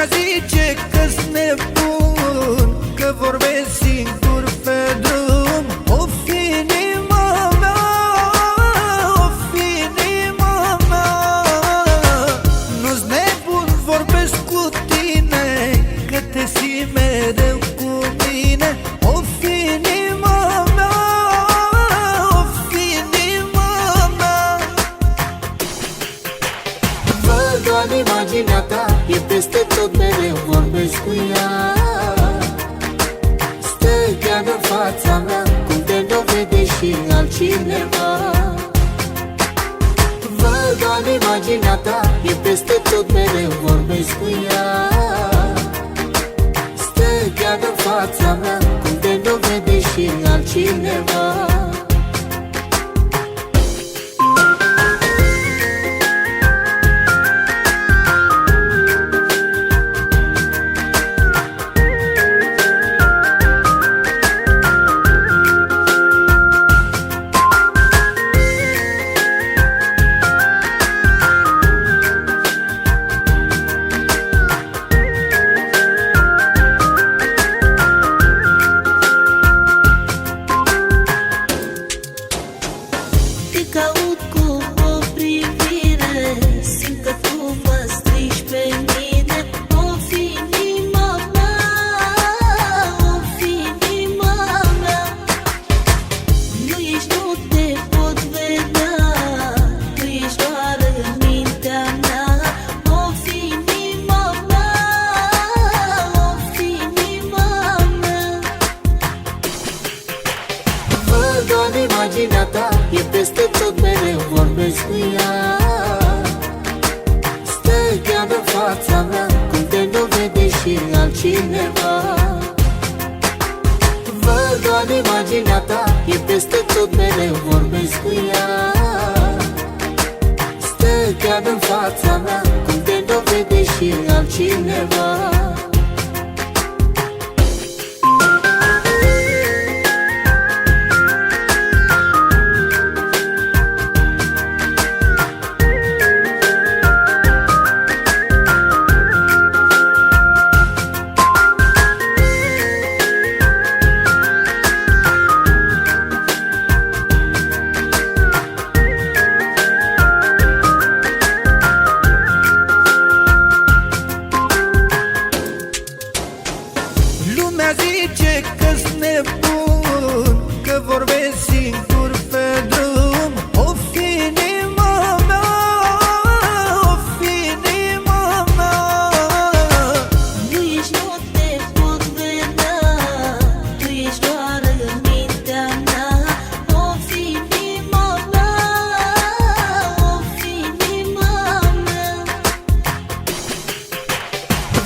Lumea zice că-s nebun, că vorbesc singur pe drum. O fi inima mea, o fi inima mea. Nu-s nebun, vorbesc cu tine, că te simt mereu cu mine. O fi inima mea, o fi inima mea. Văd doar imaginea ta, e peste tot, mereu vorbesc cu ea. Stă chiar în fața mea, cum te dovede și altcineva. Văd doar imaginea ta, e peste tot, mereu vorbesc cu ea. Stă chiar în fața mea, cum te dovede și altcineva. Te caut cu o privire, simt că tu mă strici pe mine. O fi inima mea, o fi inima mea. Nu ești, nu te pot vedea, tu ești doar în mintea mea. O fi inima mea, o fi inima mea. Văd doar imaginea ta, e peste tot, mereu vorbesc cu ea. Stă chiar în fața mea, cum te dovede și altcineva. Văd doar imaginea ta, e peste tot, mereu vorbesc cu ea. Stă chiar în fața mea, cum te dovede și altcineva. Lumea zice că-s nebun, că vorbesc singur pe drum. O fi inima mea, o fi inima mea. Nu ești, nu te pot vedea, tu ești doar în mintea mea. O fi inima mea, o fi inima mea.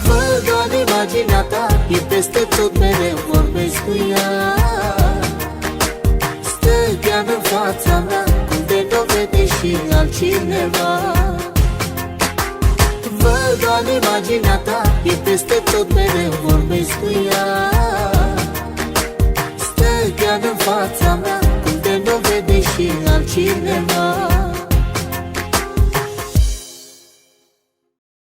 Văd doar imaginea ta, e peste tot, mereu vorbesc cu ea. Stă chiar în fața mea, cum te dovede și altcineva. Văd doar imaginea ta, e peste tot, mereu vorbesc cu ea. Stă chiar în fața mea, cum te dovede și altcineva.